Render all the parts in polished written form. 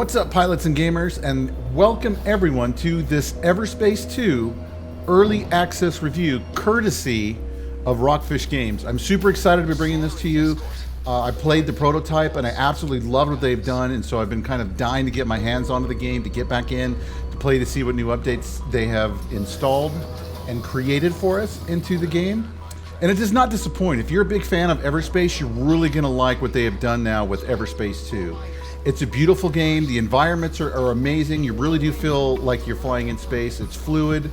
What's up, pilots and gamers, and welcome everyone to this Everspace 2 early access review courtesy of Rockfish Games. I'm super excited to be bringing this to you. I played the prototype and I absolutely loved what they've done, and so I've been kind of dying to get my hands onto the game, to get back in, to play, to see what new updates they have installed and created for us into the game. And it does not disappoint. If you're a big fan of Everspace, you're really going to like what they have done now with Everspace 2. It's a beautiful game. The environments are amazing. You really do feel like you're flying in space. It's fluid.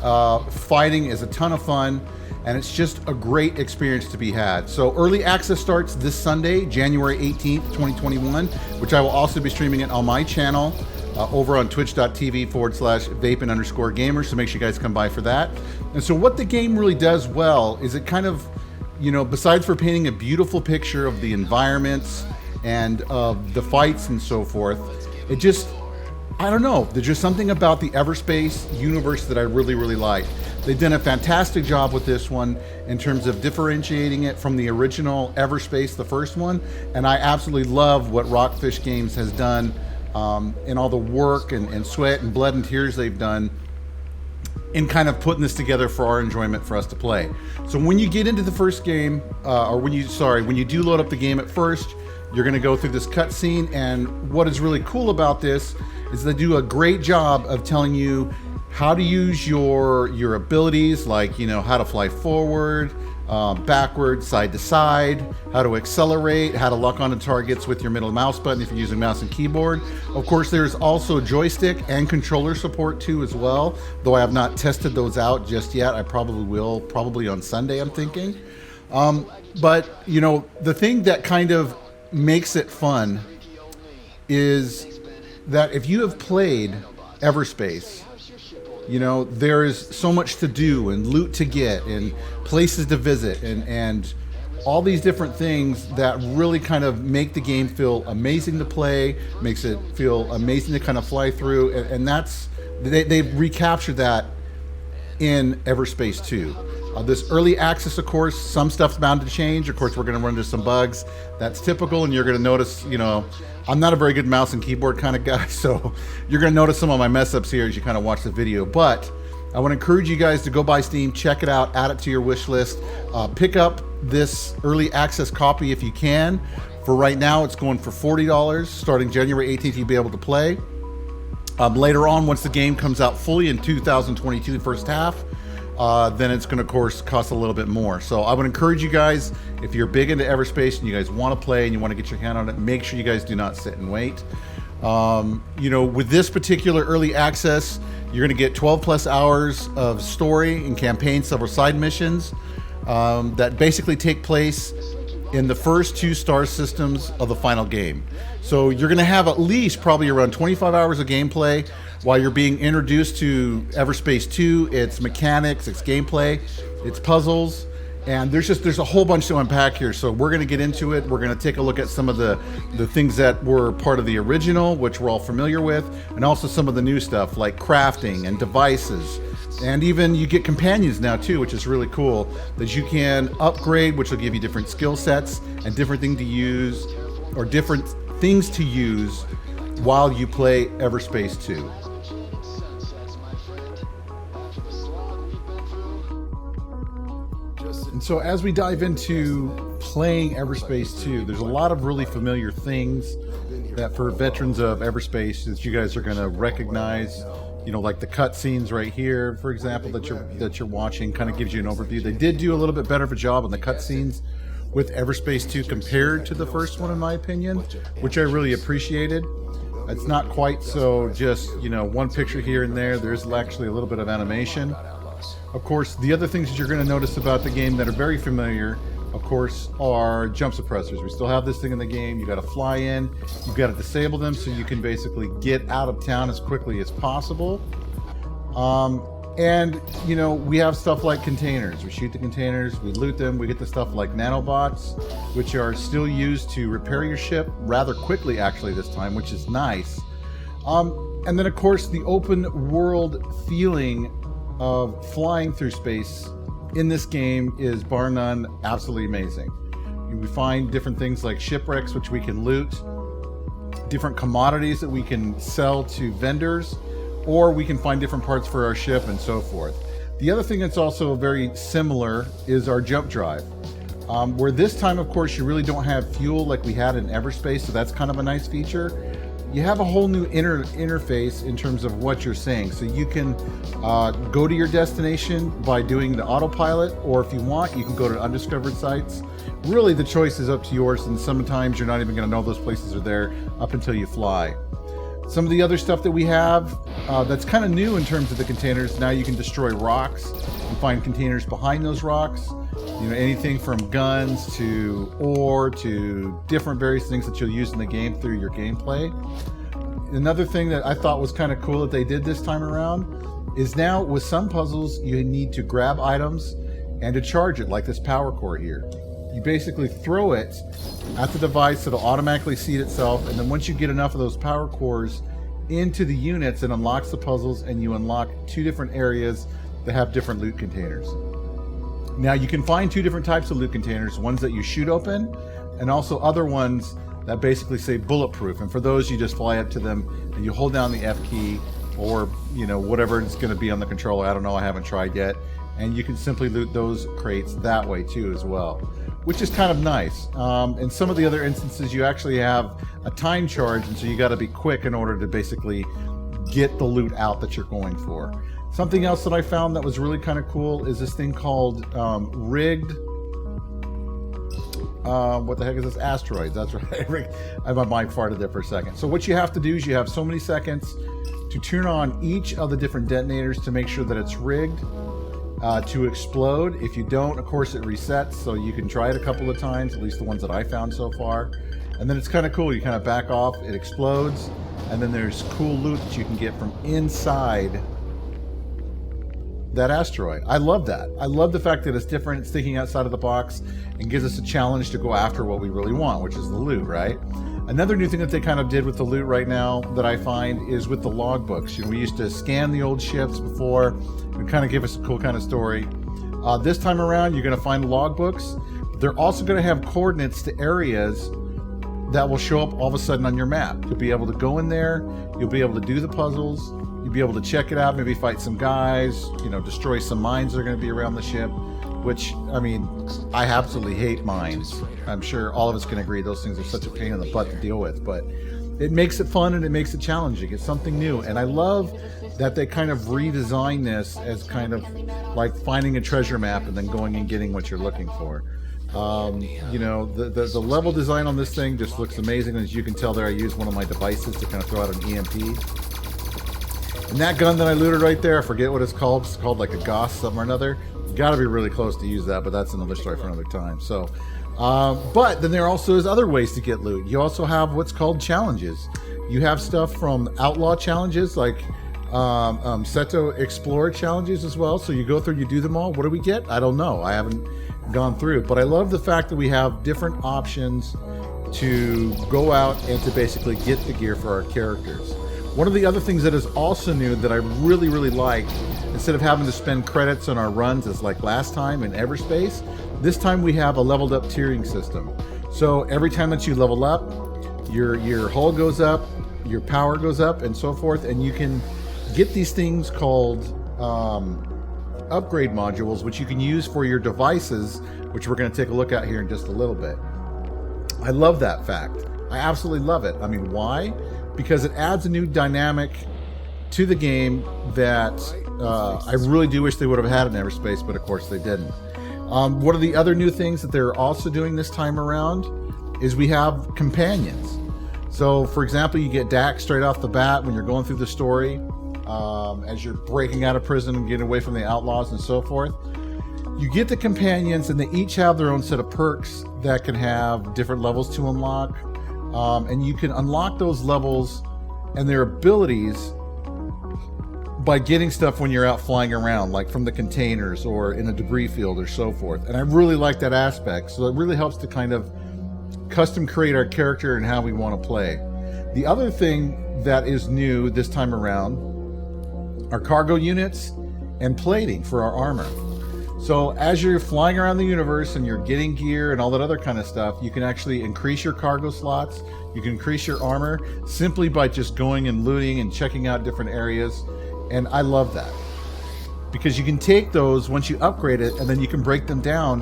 Fighting is a ton of fun, and it's just a great experience to be had. So early access starts this Sunday, January 18th, 2021, which I will also be streaming it on my channel over on twitch.tv/vapin_gamer. So make sure you guys come by for that. And so what the game really does well is it kind of, besides for painting a beautiful picture of the environments and of the fights and so forth, it just, I don't know, there's just something about the Everspace universe that I really, really like. They've done a fantastic job with this one in terms of differentiating it from the original Everspace, the first one, and I absolutely love what Rockfish Games has done in all the work and sweat and blood and tears they've done in kind of putting this together for our enjoyment, for us to play. So when you get into the first game, when you do load up the game at first, you're going to go through this cutscene, and what is really cool about this is they do a great job of telling you how to use your abilities, like how to fly forward, backward, side to side, how to accelerate, how to lock onto targets with your middle mouse button if you're using mouse and keyboard. Of course, there's also joystick and controller support too as well, though I have not tested those out just yet. I probably will, probably on Sunday, I'm thinking. But the thing that kind of makes it fun is that if you have played Everspace, there is so much to do and loot to get and places to visit and all these different things that really kind of make the game feel amazing to play, makes it feel amazing to kind of fly through, and that's, they've recaptured that in Everspace 2. This early access, of course, some stuff's bound to change. Of course, we're going to run into some bugs. That's typical, and you're going to notice, I'm not a very good mouse and keyboard kind of guy, so you're going to notice some of my mess ups here as you kind of watch the video. But I want to encourage you guys to go buy Steam, check it out, add it to your wish list. Pick up this early access copy if you can. For right now, it's going for $40. Starting January 18th, you'll be able to play. Later on, once the game comes out fully in 2022, the first half, then it's going to, of course, cost a little bit more. So I would encourage you guys, if you're big into Everspace and you guys want to play and you want to get your hand on it, make sure you guys do not sit and wait. With this particular early access, you're going to get 12 plus hours of story and campaign, several side missions that basically take place in the first 2 star systems of the final game. So you're going to have at least probably around 25 hours of gameplay while you're being introduced to Everspace 2, its mechanics, its gameplay, its puzzles, and there's a whole bunch to unpack here. So we're going to get into it. We're going to take a look at some of the things that were part of the original, which we're all familiar with, and also some of the new stuff like crafting and devices. And even you get companions now too, which is really cool, that you can upgrade, which will give you different skill sets and different things to use, or different things to use while you play Everspace 2. And so as we dive into playing Everspace 2, there's a lot of really familiar things that for veterans of Everspace that you guys are going to recognize. Like the cutscenes right here, for example, that you're watching, kind of gives you an overview. They did do a little bit better of a job on the cutscenes with Everspace 2 compared to the first one, in my opinion, which I really appreciated. It's not quite so just, one picture here and there. There's actually a little bit of animation. Of course, the other things that you're going to notice about the game that are very familiar, of course, are jump suppressors. We still have this thing in the game. You got to fly in, you've got to disable them so you can basically get out of town as quickly as possible. And we have stuff like containers. We shoot the containers, we loot them, we get the stuff like nanobots, which are still used to repair your ship rather quickly, actually, this time, which is nice. And then, of course, the open world feeling of flying through space in this game is bar none absolutely amazing. We find different things like shipwrecks, which we can loot. different commodities that we can sell to vendors, or we can find different parts for our ship and so forth. The other thing that's also very similar is our jump drive, where this time, of course, you really don't have fuel like we had in Everspace, so that's kind of a nice feature. You have a whole new interface in terms of what you're saying. So you can go to your destination by doing the autopilot, or if you want, you can go to undiscovered sites. Really, the choice is up to yours, and sometimes you're not even going to know those places are there up until you fly. Some of the other stuff that we have that's kind of new in terms of the containers, now you can destroy rocks and find containers behind those rocks. You know, anything from guns to ore to different various things that you'll use in the game through your gameplay. Another thing that I thought was kind of cool that they did this time around is now with some puzzles you need to grab items and to charge it, like this power core here. You basically throw it at the device, it'll automatically seat itself, and then once you get enough of those power cores into the units, it unlocks the puzzles, and you unlock 2 different areas that have different loot containers. Now you can find 2 different types of loot containers, ones that you shoot open, and also other ones that basically say bulletproof. And for those, you just fly up to them and you hold down the F key, or you know, whatever it's going to be on the controller. I don't know, I haven't tried yet. And you can simply loot those crates that way too as well, which is kind of nice. In some of the other instances, you actually have a time charge, and so you got to be quick in order to basically get the loot out that you're going for. Something else that I found that was really kind of cool is this thing called rigged. What the heck is this? Asteroids. That's right. My mind farted there for a second. So what you have to do is you have so many seconds to turn on each of the different detonators to make sure that it's rigged to explode. If you don't, of course, it resets. So you can try it a couple of times, at least the ones that I found so far. And then it's kind of cool. You kind of back off, it explodes, and then there's cool loot that you can get from inside that asteroid. I love that. I love the fact that it's different, it's thinking outside of the box, and gives us a challenge to go after what we really want, which is the loot, right? Another new thing that they kind of did with the loot right now that I find is with the logbooks. You know, we used to scan the old ships before, and kind of give us a cool kind of story. This time around, you're going to find logbooks. They're also going to have coordinates to areas that will show up all of a sudden on your map. You'll be able to go in there, you'll be able to do the puzzles, you'll be able to check it out, maybe fight some guys, you know, destroy some mines that are going to be around the ship, which, I mean, I absolutely hate mines. I'm sure all of us can agree those things are such a pain in the butt to deal with, but it makes it fun and it makes it challenging. It's something new, and I love that they kind of redesign this as kind of like finding a treasure map and then going and getting what you're looking for. You know, the level design on this thing just looks amazing. As you can tell there, I used one of my devices to kind of throw out an EMP. And that gun that I looted right there, I forget what it's called. It's called like a Goss something or another. You gotta be really close to use that, but that's another story for another time. So, but then there also is other ways to get loot. You also have what's called challenges. You have stuff from outlaw challenges, like Seto Explorer challenges as well. So you go through, you do them all. What do we get? I don't know. I haven't gone through, but I love the fact that we have different options to go out and to basically get the gear for our characters. One of the other things that is also new that I really, really like, instead of having to spend credits on our runs as like last time in Everspace, this time we have a leveled up tiering system. So every time that you level up, your hull goes up, your power goes up, and so forth, and you can get these things called upgrade modules, which you can use for your devices, which we're going to take a look at here in just a little bit. I love that fact. I absolutely love it. I mean, why? Because it adds a new dynamic to the game that I really do wish they would have had in Everspace, but of course they didn't. One of the other new things that they're also doing this time around is we have companions. So, for example, you get Dax straight off the bat when you're going through the story, as you're breaking out of prison and getting away from the outlaws and so forth. You get the companions, and they each have their own set of perks that can have different levels to unlock. And you can unlock those levels and their abilities by getting stuff when you're out flying around, like from the containers or in a debris field or so forth. And I really like that aspect. So it really helps to kind of custom create our character and how we want to play. The other thing that is new this time around are cargo units and plating for our armor. So So as you're flying around the universe and you're getting gear and all that other kind of stuff, you can actually increase your cargo slots. You can increase your armor simply by just going and looting and checking out different areas. And I love that, because you can take those once you upgrade it, and then you can break them down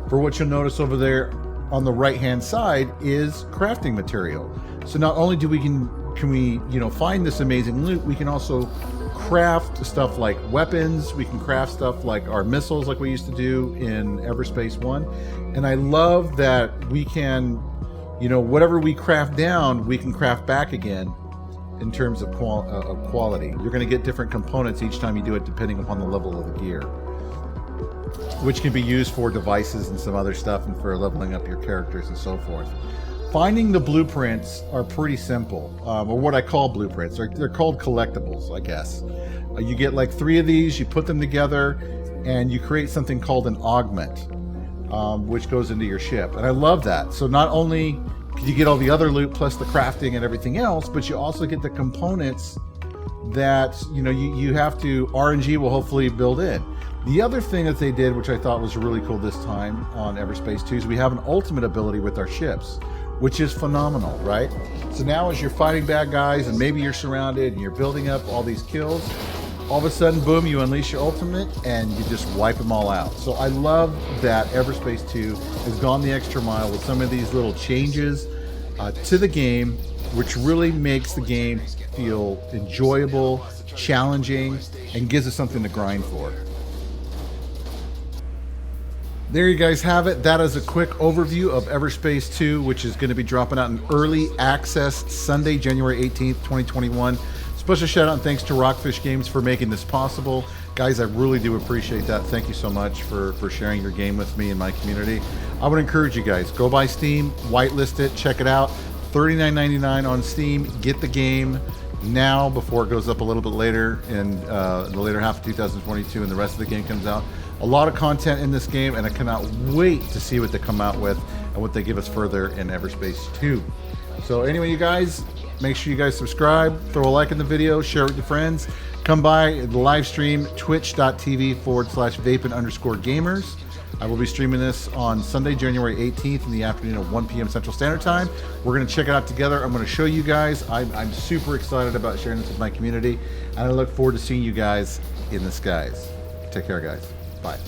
for what you'll notice over there on the right hand side is crafting material. So not only can we find this amazing loot, we can also craft stuff like weapons. We can craft stuff like our missiles, like we used to do in Everspace 1. And I love that we can, whatever we craft down, we can craft back again in terms of quality. You're going to get different components each time you do it, depending upon the level of the gear, which can be used for devices and some other stuff, and for leveling up your characters and so forth. Finding the blueprints are pretty simple, or what I call blueprints. They're called collectibles, I guess. You get like 3 of these, you put them together, and you create something called an augment, which goes into your ship. And I love that. So not only can you get all the other loot plus the crafting and everything else, but you also get the components that you have to, RNG will hopefully build in. The other thing that they did, which I thought was really cool this time on Everspace 2, is we have an ultimate ability with our ships, which is phenomenal, right? So now as you're fighting bad guys and maybe you're surrounded and you're building up all these kills, all of a sudden, boom, you unleash your ultimate and you just wipe them all out. So I love that Everspace 2 has gone the extra mile with some of these little changes to the game, which really makes the game feel enjoyable, challenging, and gives us something to grind for. There you guys have it. That is a quick overview of Everspace 2, which is going to be dropping out in early access Sunday, January 18th, 2021. Special shout out and thanks to Rockfish Games for making this possible. Guys, I really do appreciate that. Thank you so much for sharing your game with me and my community. I would encourage you guys, go buy Steam, whitelist it, check it out. $39.99 on Steam. Get the game now before it goes up a little bit later in the later half of 2022 and the rest of the game comes out. A lot of content in this game, and I cannot wait to see what they come out with and what they give us further in Everspace 2. So anyway, you guys, make sure you guys subscribe, throw a like in the video, share it with your friends. Come by the live stream, twitch.tv/vapin_gamers. I will be streaming this on Sunday, January 18th in the afternoon at 1 p.m. Central Standard Time. We're going to check it out together. I'm going to show you guys. I'm super excited about sharing this with my community, and I look forward to seeing you guys in the skies. Take care, guys. Bye.